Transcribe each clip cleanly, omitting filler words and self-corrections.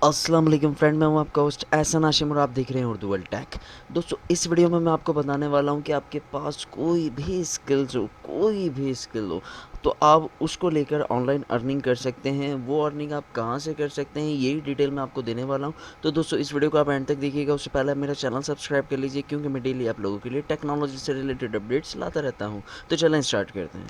अस्सलाम वालेकुम फ्रेंड, मैं हूं आपका होस्ट एहसन हाशिम और आप देख रहे हैं उर्दू वर्ल्ड टेक। दोस्तों, इस वीडियो में मैं आपको बताने वाला हूं कि आपके पास कोई भी स्किल हो तो आप उसको लेकर ऑनलाइन अर्निंग कर सकते हैं। वो अर्निंग आप कहां से कर सकते हैं, यही डिटेल मैं आपको देने वाला हूं। तो दोस्तों, इस वीडियो को आप एंड तक देखिएगा। उससे पहले आप मेरा चैनल सब्सक्राइब कर लीजिए, क्योंकि मैं डेली आप लोगों के लिए टेक्नोलॉजी से रिलेटेड अपडेट्स लाता रहता हूँ। तो चलें स्टार्ट करते हैं।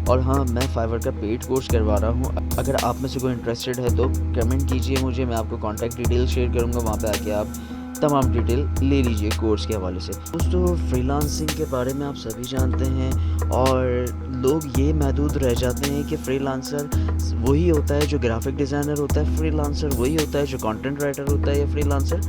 और हाँ, मैं फाइवर का पेड कोर्स करवा रहा हूँ। अगर आप में से कोई इंटरेस्टेड है तो कमेंट कीजिए मुझे, मैं आपको कॉन्टैक्ट डिटेल शेयर करूँगा। वहाँ पे आके आप तमाम डिटेल ले लीजिए कोर्स के हवाले से। दोस्तों, फ्रीलांसिंग के बारे में आप सभी जानते हैं और लोग ये महदूद रह जाते हैं कि फ्रीलांसर वही होता है जो ग्राफिक डिज़ाइनर होता है, फ्रीलांसर वही होता है जो कंटेंट राइटर होता है, या फ्रीलांसर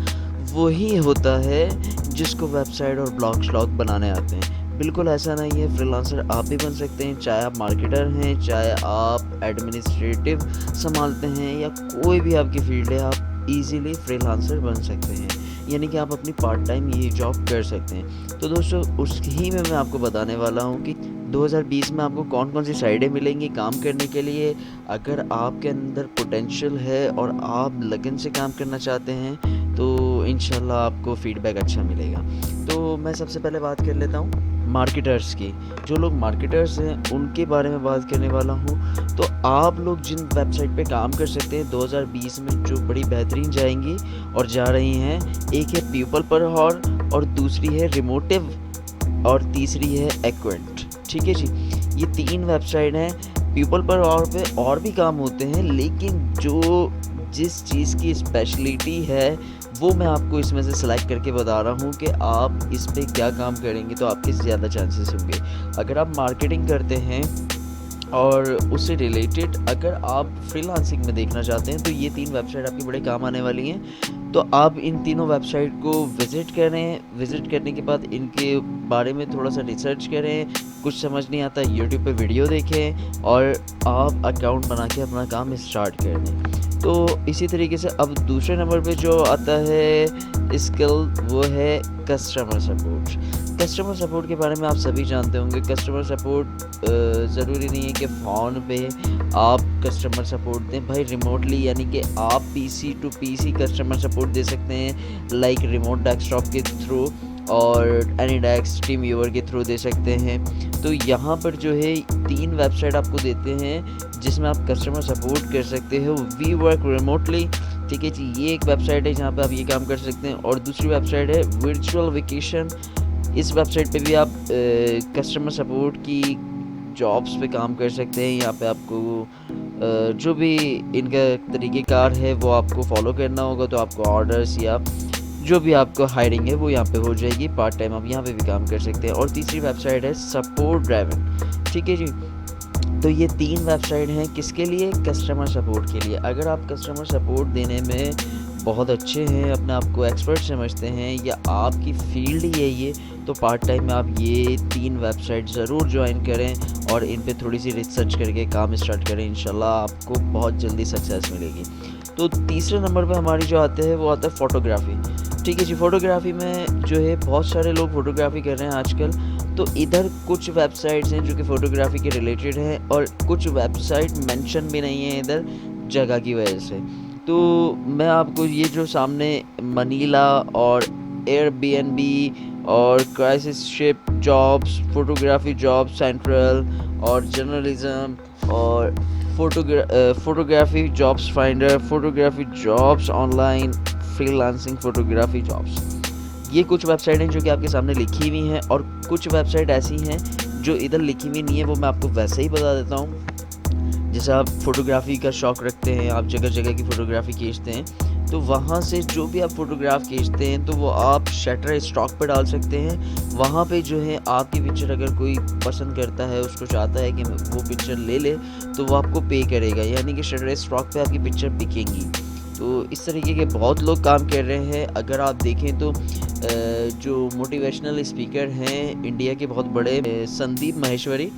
वही होता है जिसको वेबसाइट और ब्लॉग श्लॉग बनाने आते हैं। बिल्कुल ऐसा नहीं है। फ्रीलांसर आप भी बन सकते हैं, चाहे आप मार्केटर हैं, चाहे आप एडमिनिस्ट्रेटिव संभालते हैं, या कोई भी आपकी फील्ड है, आप इजीली फ्रीलांसर बन सकते हैं। यानी कि आप अपनी पार्ट टाइम ये जॉब कर सकते हैं। तो दोस्तों, उसकी में मैं आपको बताने वाला हूँ कि 2020 में आपको कौन कौन सी साइडें मिलेंगी काम करने के लिए। अगर आपके अंदर पोटेंशियल है और आप लगन से काम करना चाहते हैं तो इंशाल्लाह आपको फीडबैक अच्छा मिलेगा। तो मैं सबसे पहले बात कर लेता हूँ मार्केटर्स की। जो लोग मार्केटर्स हैं उनके बारे में बात करने वाला हूँ। तो आप लोग जिन वेबसाइट पे काम कर सकते हैं 2020 में, जो बड़ी बेहतरीन जाएंगी और जा रही हैं, एक है पीपल पर हॉर, और दूसरी है रिमोटिव, और तीसरी है एक्वेंट। ठीक है जी, ये 3 वेबसाइट हैं। पीपल पर हॉर पे और भी काम होते हैं, लेकिन जो जिस चीज़ की स्पेशलिटी है वो मैं आपको इसमें से सिलेक्ट करके बता रहा हूँ कि आप इस पे क्या काम करेंगे तो आपके ज़्यादा चांसेस होंगे। अगर आप मार्केटिंग करते हैं और उससे रिलेटेड अगर आप फ्रीलांसिंग में देखना चाहते हैं तो ये 3 वेबसाइट आपके बड़े काम आने वाली हैं। तो आप इन तीनों वेबसाइट को विज़िट करें। विज़िट करने के बाद इनके बारे में थोड़ा सा रिसर्च करें। कुछ समझ नहीं आता यूट्यूब पे वीडियो देखें और आप अकाउंट बना के अपना काम स्टार्ट कर दें। तो इसी तरीके से अब दूसरे नंबर पे जो आता है स्किल, वो है कस्टमर सपोर्ट। कस्टमर सपोर्ट के बारे में आप सभी जानते होंगे। कस्टमर सपोर्ट ज़रूरी नहीं है कि फ़ोन पे आप कस्टमर सपोर्ट दें भाई, रिमोटली, यानी कि आप PC to PC customer support दे सकते हैं, लाइक रिमोट डेस्कटॉप के थ्रू और एनीडेस्क टीम व्यूअर के थ्रू दे सकते हैं। तो यहाँ पर जो है 3 वेबसाइट आपको देते हैं जिसमें आप कस्टमर सपोर्ट कर सकते हो। वी वर्क रिमोटली, ठीक है जी, ये एक वेबसाइट है जहाँ पे आप ये काम कर सकते हैं। और दूसरी वेबसाइट है वर्चुअल वेकेशन। इस वेबसाइट पे भी आप कस्टमर सपोर्ट की जॉब्स पे काम कर सकते हैं। यहाँ पे आपको जो भी इनका तरीक़ेकार है वो आपको फॉलो करना होगा, तो आपको ऑर्डर्स या जो भी आपको हायरिंग है वो यहाँ पे हो जाएगी। पार्ट टाइम आप यहाँ पे भी काम कर सकते हैं। और तीसरी वेबसाइट है सपोर्ट ड्राइवन। ठीक है जी, तो ये 3 वेबसाइट हैं किसके लिए? कस्टमर सपोर्ट के लिए। अगर आप कस्टमर सपोर्ट देने में बहुत अच्छे हैं, अपने आप को एक्सपर्ट समझते हैं, या आपकी फील्ड ही है ये, तो पार्ट टाइम में आप ये 3 वेबसाइट ज़रूर ज्वाइन करें और इन पे थोड़ी सी रिसर्च करके काम स्टार्ट करें। इंशाल्लाह आपको बहुत जल्दी सक्सेस मिलेगी। तो तीसरे नंबर पे हमारी जो आते हैं वो आता है फ़ोटोग्राफ़ी। ठीक है जी, फ़ोटोग्राफ़ी में जो है बहुत सारे लोग फ़ोटोग्राफ़ी कर रहे हैं आजकल। तो इधर कुछ वेबसाइट्स हैं जो कि फ़ोटोग्राफ़ी के रिलेटेड हैं, और कुछ वेबसाइट मेंशन भी नहीं है इधर जगह की वजह से। तो मैं आपको ये जो सामने मनीला और एयरबीएनबी और crisis ship jobs, photography jobs central और जर्नलिज़्म और photography jobs finder, photography jobs online, freelancing photography jobs, ये कुछ वेबसाइट हैं जो कि आपके सामने लिखी हुई हैं। और कुछ वेबसाइट ऐसी हैं जो इधर लिखी हुई नहीं है, वो मैं आपको वैसे ही बता देता हूँ। जैसे आप फ़ोटोग्राफ़ी का शौक़ रखते हैं, आप जगह जगह की फ़ोटोग्राफ़ी खींचते हैं, तो वहाँ से जो भी आप फ़ोटोग्राफ खींचते हैं तो वो आप शटर स्टॉक पे डाल सकते हैं। वहाँ पे जो है आपकी पिक्चर अगर कोई पसंद करता है, उसको चाहता है कि वो पिक्चर ले ले, तो वो आपको पे करेगा, यानी कि शटर स्टॉक पे आपकी पिक्चर बिकेंगी। तो इस तरीके के बहुत लोग काम कर रहे हैं। अगर आप देखें तो जो मोटिवेशनल स्पीकर हैं इंडिया के बहुत बड़े, संदीप माहेश्वरी,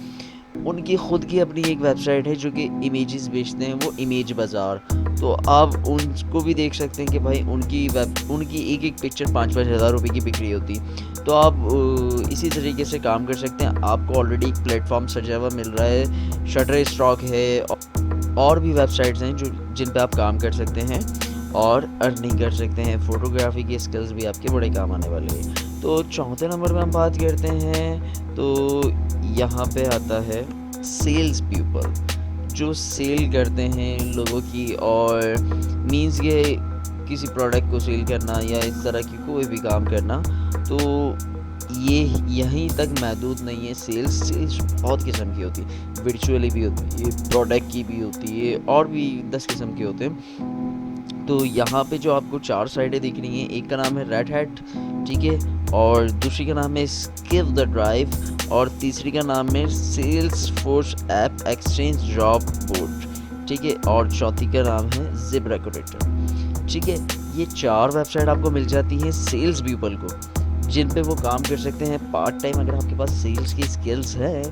उनकी ख़ुद की अपनी एक वेबसाइट है जो कि इमेजेस बेचते हैं, वो इमेज बाज़ार। तो आप उनको भी देख सकते हैं कि भाई उनकी एक-एक पिक्चर 5-5 हज़ार रुपए की बिक रही होती। तो आप इसी तरीके से काम कर सकते हैं। आपको ऑलरेडी एक प्लेटफ़ॉर्म सजा हुआ मिल रहा है, शटरस्टॉक है और भी वेबसाइट्स हैं जो जिन पे आप काम कर सकते हैं और अर्निंग कर सकते हैं। फ़ोटोग्राफ़ी की स्किल्स भी आपके बड़े काम आने वाली है। तो चौथे नंबर पे हम बात करते हैं, तो यहाँ पे आता है सेल्स पीपल, जो सेल करते हैं लोगों की, और मीन्स ये किसी प्रोडक्ट को सेल करना या इस तरह की कोई भी काम करना, तो ये यहीं तक महदूद नहीं है। सेल्स बहुत किस्म की होती है, वर्चुअली भी होती है, प्रोडक्ट की भी होती है, और भी 10 किस्म के होते हैं। तो यहाँ पे जो आपको 4 साइडें दिख रही हैं, एक का नाम है रेड हैट, ठीक है, और दूसरी का नाम है स्किप द ड्राइव, और तीसरी का नाम है Salesforce app exchange job board, ठीक है, और चौथी का नाम है जिप रिक्रूटर, ठीक है। ये 4 वेबसाइट आपको मिल जाती हैं सेल्स पीपल को, जिन पे वो काम कर सकते हैं पार्ट टाइम। अगर आपके पास सेल्स की स्किल्स है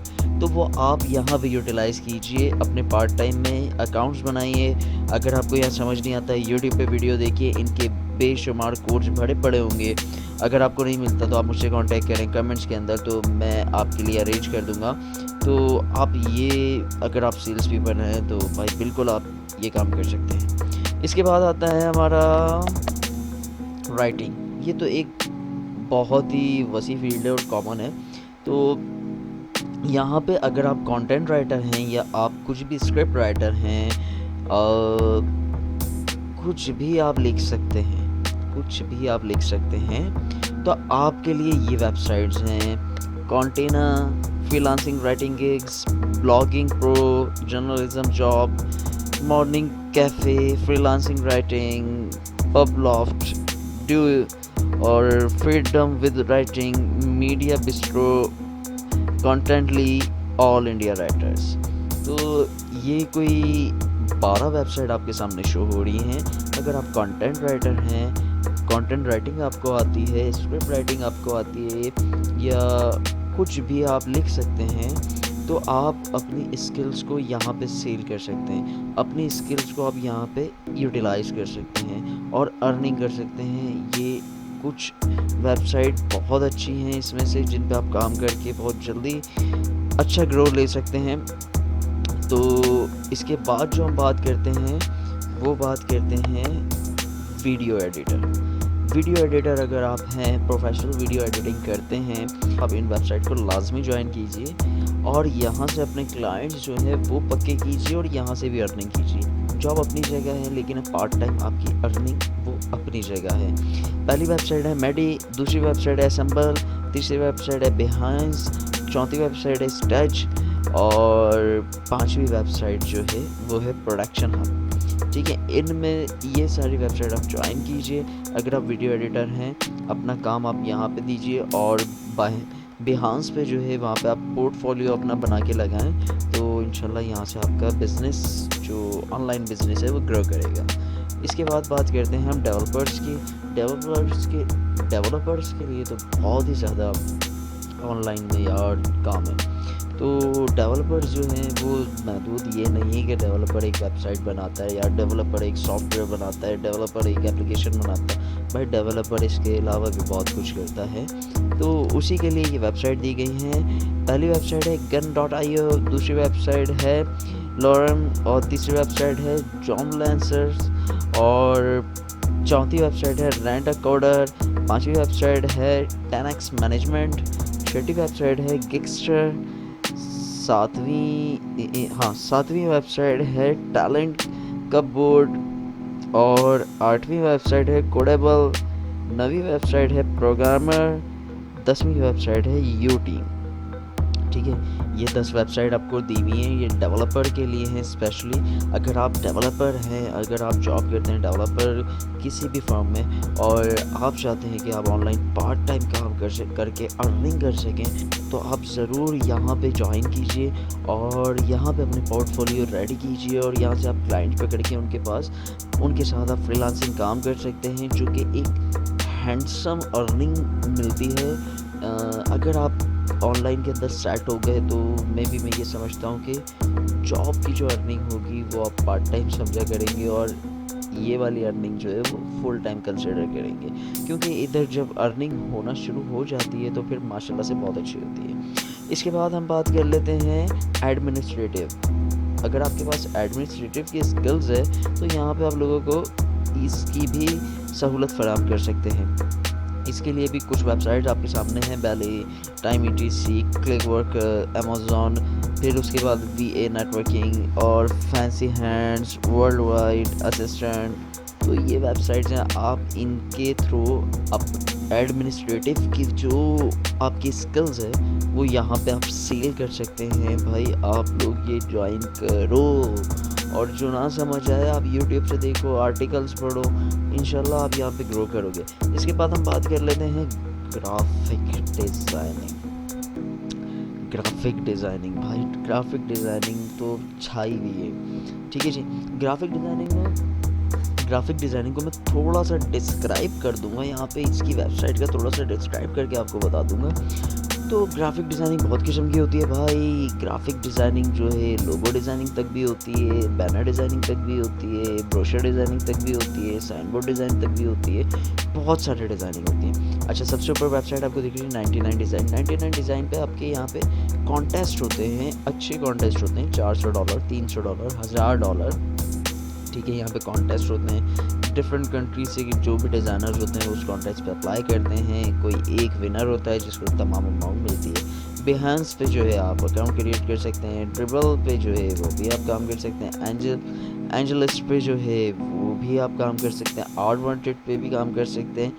तो वो आप यहाँ पे यूटिलाइज़ कीजिए, अपने पार्ट टाइम में अकाउंट्स बनाइए। अगर आपको यहाँ समझ नहीं आता है, यूट्यूब पे वीडियो देखिए, इनके बेशुमार कोर्स भरे पड़े होंगे। अगर आपको नहीं मिलता तो आप मुझसे कांटेक्ट करें कमेंट्स के अंदर, तो मैं आपके लिए अरेंज कर दूँगा। तो आप ये, अगर आप सेल्स पीपल हैं तो भाई बिल्कुल आप ये काम कर सकते हैं। इसके बाद आता है हमारा राइटिंग। ये तो एक बहुत ही वसी फील्ड है और कॉमन है। तो यहाँ पे अगर आप कंटेंट राइटर हैं या आप कुछ भी स्क्रिप्ट राइटर हैं, कुछ भी आप लिख सकते हैं, कुछ भी आप लिख सकते हैं, तो आपके लिए ये वेबसाइट्स हैं Contena, freelancing writing gigs, blogging pro, journalism job, morning cafe, freelancing writing, Publoft, Due और Freedom with Writing, Media Bistro, Contently, All India Writers. तो ये कोई 12 वेबसाइट आपके सामने शो हो रही हैं। अगर आप कंटेंट राइटर हैं, कंटेंट राइटिंग आपको आती है, स्क्रिप्ट राइटिंग आपको आती है, या कुछ भी आप लिख सकते हैं, तो आप अपनी स्किल्स को यहाँ पे सेल कर सकते हैं। अपनी स्किल्स को आप यहाँ पे यूटिलाइज़ कर सकते हैं और अर्निंग कर सकते हैं। ये कुछ वेबसाइट बहुत अच्छी हैं इसमें से, जिन पे आप काम करके बहुत जल्दी अच्छा ग्रो ले सकते हैं। तो इसके बाद जो हम बात करते हैं, वो बात करते हैं वीडियो एडिटर। वीडियो एडिटर अगर आप हैं, प्रोफेशनल वीडियो एडिटिंग करते हैं, आप इन वेबसाइट को लाजमी ज्वाइन कीजिए और यहाँ से अपने क्लाइंट्स जो है वो पक्के कीजिए और यहाँ से भी अर्निंग कीजिए। जॉब अपनी जगह है, लेकिन पार्ट टाइम आपकी अर्निंग वो अपनी जगह है। पहली वेबसाइट है मेडी, दूसरी वेबसाइट है असम्बल, तीसरी वेबसाइट है बिहाइंस, चौथी वेबसाइट है स्टच, और पांचवी वेबसाइट जो है वो है प्रोडक्शन हब, ठीक है। इनमें ये सारी वेबसाइट आप ज्वाइन कीजिए। अगर आप वीडियो एडिटर हैं, अपना काम आप यहाँ पे दीजिए, और बिहांस पे जो है वहाँ पे आप पोर्टफोलियो अपना बना के लगाएं, तो इंशाल्लाह यहाँ से आपका बिज़नेस जो ऑनलाइन बिज़नेस है वो ग्रो करेगा। इसके बाद बात करते हैं हम डेवलपर्स की। डेवलपर्स के लिए तो बहुत ही ज़्यादा ऑनलाइन में यार काम है। तो डेवलपर्स जो हैं वो महदूद ये नहीं है कि डेवलपर एक वेबसाइट बनाता है या डेवलपर एक सॉफ्टवेयर बनाता है, डेवलपर एक एप्लीकेशन बनाता है। भाई डेवलपर इसके अलावा भी बहुत कुछ करता है। तो उसी के लिए ये वेबसाइट दी गई हैं। पहली वेबसाइट है gun.io, दूसरी वेबसाइट है लॉरम, और तीसरी वेबसाइट है जॉन लैंसर्स, और चौथी वेबसाइट है रेंट अ कोडर, पांचवी वेबसाइट है 10x मैनेजमेंट, छठी वेबसाइट है गिगस्टर, सातवीं वेबसाइट है टैलेंट कपबोर्ड, और आठवीं वेबसाइट है कोडेबल, नवीं वेबसाइट है प्रोग्रामर, 10वीं वेबसाइट है यूटीम, ठीक है। ये 10 वेबसाइट आपको दी हुई हैं, ये डेवलपर के लिए हैं स्पेशली। अगर आप डेवलपर हैं, अगर आप जॉब करते हैं डेवलपर किसी भी फर्म में, और आप चाहते हैं कि आप ऑनलाइन पार्ट टाइम काम करके अर्निंग कर सकें, तो आप ज़रूर यहाँ पे ज्वाइन कीजिए और यहाँ पे अपने पोर्टफोलियो रेडी कीजिए, और यहाँ से आप क्लाइंट पकड़ के उनके साथ आप फ्रीलांसिंग काम कर सकते हैं, जो कि एक हैंडसम अर्निंग मिलती है। अगर आप ऑनलाइन के अंदर सेट हो गए तो मैं ये समझता हूँ कि जॉब की जो अर्निंग होगी वो आप पार्ट टाइम समझा करेंगे और ये वाली अर्निंग जो है वो फुल टाइम कंसिडर करेंगे, क्योंकि इधर जब अर्निंग होना शुरू हो जाती है तो फिर माशाल्लाह से बहुत अच्छी होती है। इसके बाद हम बात कर लेते हैं एडमिनिस्ट्रेटिव। अगर आपके पास एडमिनिस्ट्रेटिव की स्किल्स है तो यहाँ पे आप लोगों को इसकी भी सहूलत फराहम कर सकते हैं। इसके लिए भी कुछ वेबसाइट्स आपके सामने हैं, बैली, टाइम ETC, क्लिकवर्क, अमेज़न, फिर उसके बाद VA नेटवर्किंग और fancy hands, world wide assistant. तो ये वेबसाइट्स हैं, आप इनके थ्रू आप एडमिनिस्ट्रेटिव की जो आपकी स्किल्स है वो यहाँ पे आप सेल कर सकते हैं। भाई आप लोग ये ज्वाइन करो और जो ना समझ आए आप यूट्यूब से देखो, आर्टिकल्स पढ़ो, इंशाल्लाह आप यहाँ पे ग्रो करोगे। इसके बाद हम बात कर लेते हैं ग्राफिक डिज़ाइनिंग। ग्राफिक डिज़ाइनिंग भाई, ग्राफिक डिज़ाइनिंग तो छाई हुई है, ठीक है जी। ग्राफिक डिज़ाइनिंग को मैं थोड़ा सा डिस्क्राइब कर दूंगा यहाँ पे, इसकी वेबसाइट का थोड़ा सा डिस्क्राइब करके आपको बता दूंगा। तो ग्राफिक डिज़ाइनिंग बहुत किस्म की होती है भाई। ग्राफिक डिज़ाइनिंग जो है लोगो डिज़ाइनिंग तक भी होती है, बैनर डिज़ाइनिंग तक भी होती है, ब्रोशर डिज़ाइनिंग तक भी होती है, साइन बोर्ड डिज़ाइन तक भी होती है, बहुत सारे डिज़ाइनिंग होती है। अच्छा, सबसे ऊपर वेबसाइट आपको दिख रही है 99 डिज़ाइन। 99 डिज़ाइन पे आपके यहाँ पे कॉन्टेस्ट होते हैं, अच्छे कॉन्टेस्ट होते हैं, $400, $300, $1000, ठीक है। यहाँ पे कॉन्टेस्ट होते हैं, डिफरेंट कंट्री से जो भी डिज़ाइनर्स होते हैं उस कॉन्टेस्ट पे अप्लाई करते हैं, कोई एक विनर होता है जिसको तमाम अमाउंट मिलती है। बिहांस पे जो है आप अकाउंट क्रिएट कर सकते हैं, ड्रिबल पे जो है वो भी आप काम कर सकते हैं, एंजलिस्ट पे जो है वो भी आप काम कर सकते हैं, आर्ट वांटेड पे भी काम कर सकते हैं,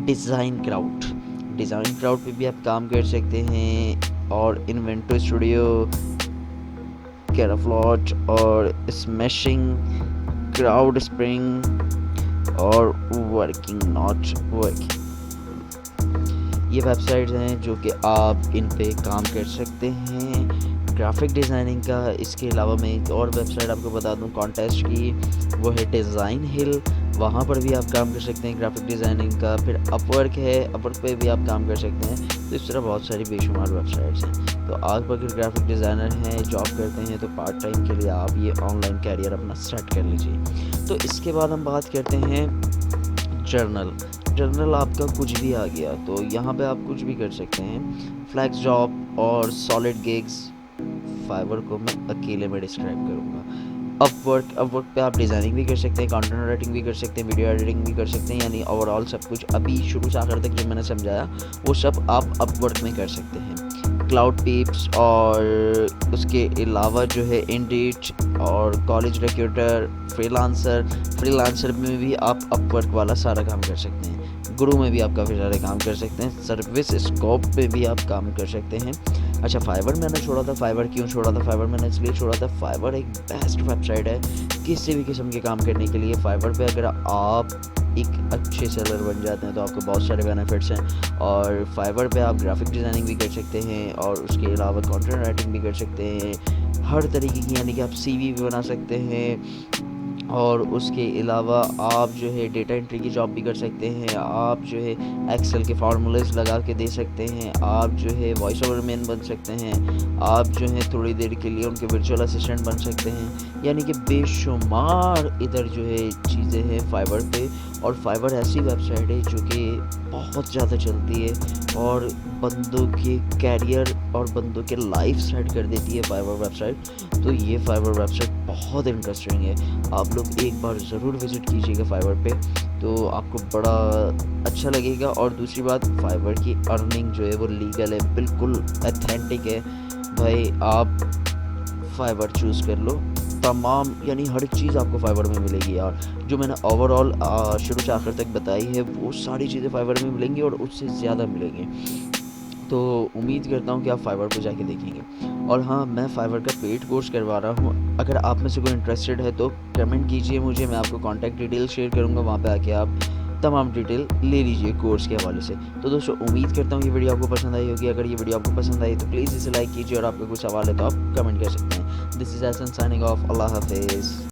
डिज़ाइन क्राउड पे भी आप काम कर सकते हैं, और इन्वेंटो स्टूडियो, कैराफ्लॉट और स्मैशिंग, क्राउड स्प्रिंग और वर्किंग नॉट वर्किंग, ये वेबसाइट्स हैं जो कि आप इन पे काम कर सकते हैं ग्राफिक डिज़ाइनिंग का। इसके अलावा मैं एक और वेबसाइट आपको बता दूं कॉन्टेस्ट की, वो है डिज़ाइन हिल, वहाँ पर भी आप काम कर सकते हैं ग्राफिक डिज़ाइनिंग का। फिर अपवर्क है, अपवर्क पे भी आप काम कर सकते हैं। तो इस तरह बहुत सारी बेशुमार वेबसाइट्स हैं। तो आप अगर ग्राफिक डिज़ाइनर हैं, जॉब करते हैं, तो पार्ट टाइम के लिए आप ये ऑनलाइन कैरियर अपना स्टार्ट कर लीजिए। तो इसके बाद हम बात करते हैं जर्नल आपका कुछ भी आ गया तो यहाँ पे आप कुछ भी कर सकते हैं। फ्लैक्स जॉब और सॉलिड गिग्स, फाइवर को मैं अकेले में डिस्क्राइब करूँगा। अपवर्क पे आप डिज़ाइनिंग भी कर सकते हैं, कंटेंट राइटिंग भी कर सकते हैं, वीडियो एडिटिंग भी कर सकते हैं, यानी ओवरऑल सब कुछ अभी शुरू से आखिर तक जो मैंने समझाया वो सब आप अपवर्क में कर सकते हैं। क्लाउड पीप्स और उसके अलावा जो है इंडीड और कॉलेज रिक्रूटर, फ्रीलांसर में भी आप अपवर्क वाला सारा काम कर सकते हैं। गुरु में भी आप काफ़ी सारे काम कर सकते हैं। सर्विस स्कोप पे भी आप काम कर सकते हैं। अच्छा, फाइवर मैंने छोड़ा था। फाइवर क्यों छोड़ा था? फाइवर मैंने इसलिए छोड़ा था, फाइवर एक बेस्ट वेबसाइट है किसी भी किस्म के काम करने के लिए। फाइवर पे अगर आप एक अच्छे सेलर बन जाते हैं तो आपको बहुत सारे बेनिफिट्स हैं। और फाइवर पे आप ग्राफिक डिज़ाइनिंग भी कर सकते हैं और उसके अलावा कंटेंट राइटिंग भी कर सकते हैं, हर तरीके की, यानी कि आप CV भी बना सकते हैं। और उसके अलावा आप जो है डेटा एंट्री की जॉब भी कर सकते हैं, आप जो है एक्सेल के फार्मूलेस लगा के दे सकते हैं, आप जो है वॉइस ओवर मैन बन सकते हैं, आप जो है थोड़ी देर के लिए उनके वर्चुअल असिस्टेंट बन सकते हैं। यानी कि बेशुमार इधर जो है चीज़ें हैं फाइवर पे। और फाइवर ऐसी वेबसाइट है जो कि बहुत ज़्यादा चलती है और बंदों के कैरियर और बंदों के लाइफ सेट कर देती है फाइवर वेबसाइट। तो ये फाइवर वेबसाइट बहुत इंटरेस्टिंग है, आप लोग एक बार ज़रूर विज़िट कीजिएगा फाइवर पे, तो आपको बड़ा अच्छा लगेगा। और दूसरी बात, फाइवर की अर्निंग जो है वो लीगल है, बिल्कुल ऑथेंटिक है। भाई आप फाइवर चूज़ कर लो, तमाम यानी हर चीज़ आपको फाइवर में मिलेगी यार। जो मैंने ओवरऑल शुरू से आखिर तक बताई है वो सारी चीज़ें फाइवर में मिलेंगी और उससे ज़्यादा मिलेंगी। तो उम्मीद करता हूँ कि आप फाइवर को जाके देखेंगे। और हाँ, मैं फाइवर का पेड कोर्स करवा रहा हूँ, अगर आप में से कोई इंटरेस्टेड है तो कमेंट कीजिए मुझे, मैं आपको कॉन्टैक्ट डिटेल शेयर करूँगा, वहाँ पे आके आप तमाम डिटेल ले लीजिए कोर्स के हवाले से। तो दोस्तों, उम्मीद करता हूँ ये वीडियो आपको पसंद आई होगी। अगर ये वीडियो आपको पसंद आई तो प्लीज़ इसे लाइक कीजिए और आपका कुछ सवाल है तो आप कमेंट कर सकते हैं। This is Ehsan signing off. अल्लाह हाफिज़।